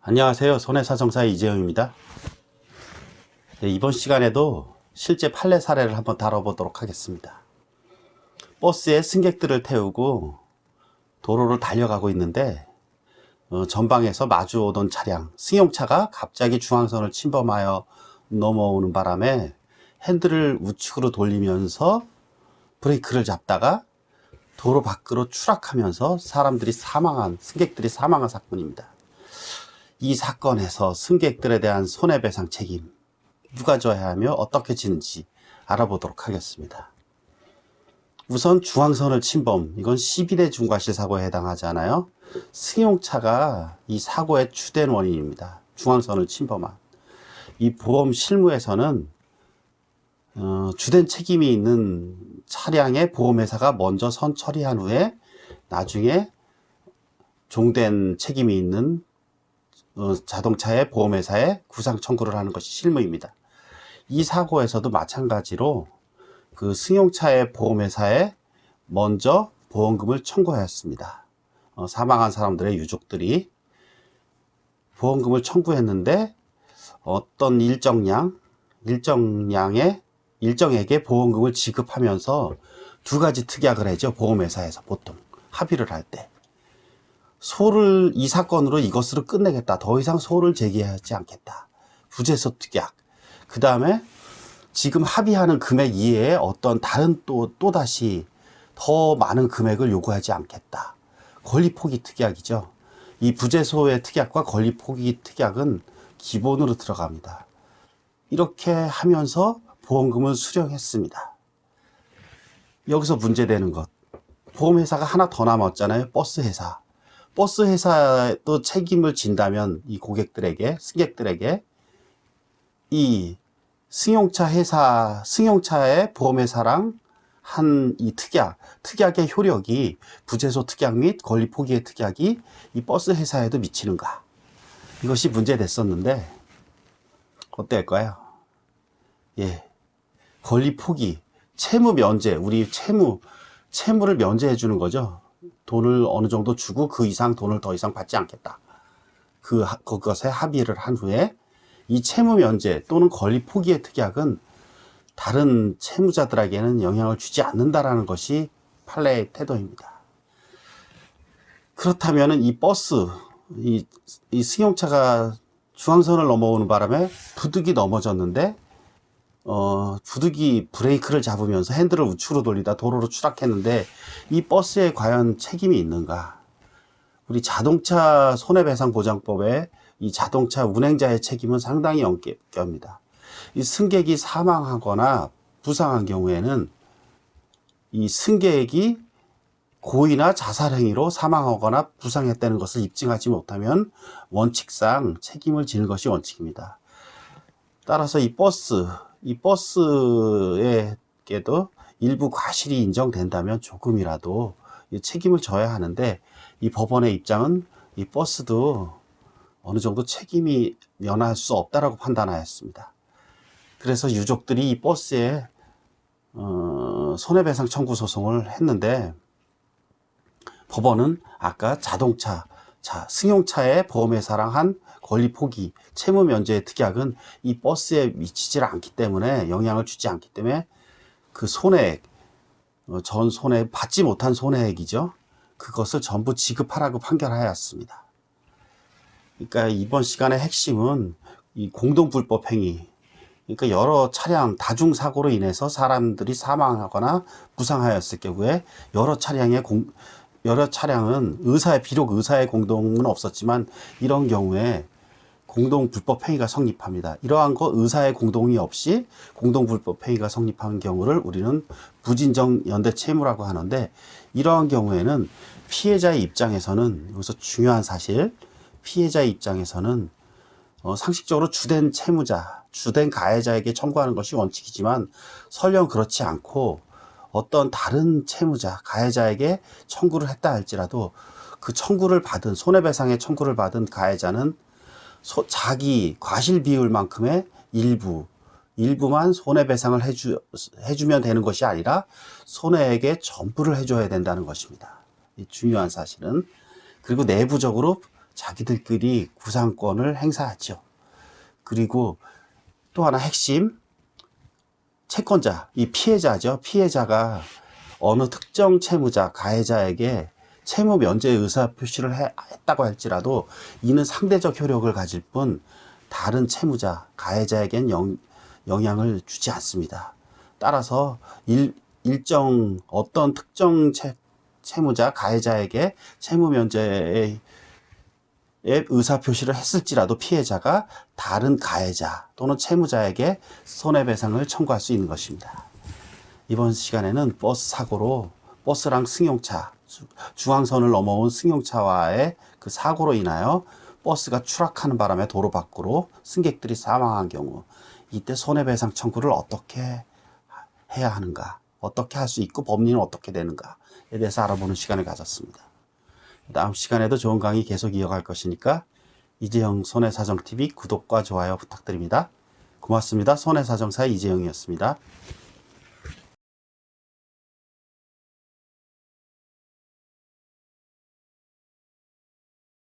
안녕하세요. 손해사정사 이재용입니다. 네, 이번 시간에도 실제 판례 사례를 한번 다뤄보도록 하겠습니다. 버스에 승객들을 태우고 도로를 달려가고 있는데 전방에서 마주오던 차량, 승용차가 갑자기 중앙선을 침범하여 넘어오는 바람에 핸들을 우측으로 돌리면서 브레이크를 잡다가 도로 밖으로 추락하면서 승객들이 사망한 사건입니다. 이 사건에서 승객들에 대한 손해배상 책임 누가 져야 하며 어떻게 지는지 알아보도록 하겠습니다. 우선 중앙선을 침범, 이건 12대 중과실 사고에 해당하잖아요. 승용차가 이 사고의 주된 원인입니다. 중앙선을 침범한. 이 보험 실무에서는 주된 책임이 있는 차량의 보험회사가 먼저 선 처리한 후에 나중에 종된 책임이 있는 자동차의 보험회사에 구상 청구를 하는 것이 실무입니다. 이 사고에서도 마찬가지로 그 승용차의 보험회사에 먼저 보험금을 청구하였습니다. 사망한 사람들의 유족들이 보험금을 청구했는데 어떤 일정액의 보험금을 지급하면서 두 가지 특약을 하죠. 보험회사에서 보통 합의를 할 때. 이 사건으로 이것으로 끝내겠다. 더 이상 소를 제기하지 않겠다. 부재소 특약. 그 다음에 지금 합의하는 금액 이외에 어떤 다른 또다시 더 많은 금액을 요구하지 않겠다. 권리 포기 특약이죠. 이 부재소의 특약과 권리 포기 특약은 기본으로 들어갑니다. 이렇게 하면서 보험금을 수령했습니다. 여기서 문제되는 것. 보험회사가 하나 더 남았잖아요. 버스회사. 버스회사도 책임을 진다면 이 승객들에게 이 승용차의 보험회사랑 한 이 특약의 효력이 부재소 특약 및 권리 포기의 특약이 이 버스회사에도 미치는가? 이것이 문제됐었는데 어떨까요? 예. 권리 포기, 채무 면제, 우리 채무를 면제해 주는 거죠. 돈을 어느 정도 주고 그 이상 돈을 더 이상 받지 않겠다. 그것에 합의를 한 후에 이 채무 면제 또는 권리 포기의 특약은 다른 채무자들에게는 영향을 주지 않는다라는 것이 판례의 태도입니다. 그렇다면 이 승용차가 중앙선을 넘어오는 바람에 부득이 넘어졌는데 부득이 브레이크를 잡으면서 핸들을 우측으로 돌리다 도로로 추락했는데 이 버스에 과연 책임이 있는가? 우리 자동차 손해배상보장법에 이 자동차 운행자의 책임은 상당히 엄격합니다. 이 승객이 사망하거나 부상한 경우에는 이 승객이 고의나 자살행위로 사망하거나 부상했다는 것을 입증하지 못하면 원칙상 책임을 지는 것이 원칙입니다. 따라서 이 버스에게도 일부 과실이 인정된다면 조금이라도 책임을 져야 하는데 이 법원의 입장은 이 버스도 어느 정도 책임이 면할 수 없다라고 판단하였습니다. 그래서 유족들이 이 버스에 손해배상 청구 소송을 했는데 법원은 아까 승용차의 보험회사랑 한 권리 포기, 채무 면제의 특약은 이 버스에 미치질 않기 때문에 영향을 주지 않기 때문에 그 손해액, 받지 못한 손해액이죠. 그것을 전부 지급하라고 판결하였습니다. 그러니까 이번 시간의 핵심은 이 공동불법 행위. 그러니까 여러 차량 다중사고로 인해서 사람들이 사망하거나 부상하였을 경우에 여러 차량은 비록 의사의 공동은 없었지만 이런 경우에 공동불법 행위가 성립합니다. 이러한 의사의 공동이 없이 공동불법 행위가 성립한 경우를 우리는 부진정 연대 채무라고 하는데 이러한 경우에는 피해자의 입장에서는 여기서 중요한 사실, 피해자의 입장에서는 상식적으로 주된 가해자에게 청구하는 것이 원칙이지만 설령 그렇지 않고 어떤 다른 가해자에게 청구를 했다 할지라도 그 손해배상의 청구를 받은 가해자는 자기 과실 비율만큼의 일부만 손해배상을 해주면 되는 것이 아니라 손해액의 전부를 해줘야 된다는 것입니다. 이 중요한 사실은. 그리고 내부적으로 자기들끼리 구상권을 행사하죠. 그리고 또 하나 핵심, 채권자, 이 피해자죠. 피해자가 어느 특정 채무자, 가해자에게 채무 면제 의사 표시를 했다고 할지라도 이는 상대적 효력을 가질 뿐 다른 채무자, 가해자에겐 영향을 주지 않습니다. 따라서 일정 어떤 특정 채무자, 가해자에게 채무 면제의 의사표시를 했을지라도 피해자가 다른 가해자 또는 채무자에게 손해배상을 청구할 수 있는 것입니다. 이번 시간에는 버스 사고로 버스랑 승용차, 중앙선을 넘어온 승용차와의 그 사고로 인하여 버스가 추락하는 바람에 도로 밖으로 승객들이 사망한 경우 이때 손해배상 청구를 어떻게 해야 하는가, 어떻게 할 수 있고 법리는 어떻게 되는가에 대해서 알아보는 시간을 가졌습니다. 다음 시간에도 좋은 강의 계속 이어갈 것이니까 이재영 손해사정TV 구독과 좋아요 부탁드립니다. 고맙습니다. 손해사정사 이재영이었습니다.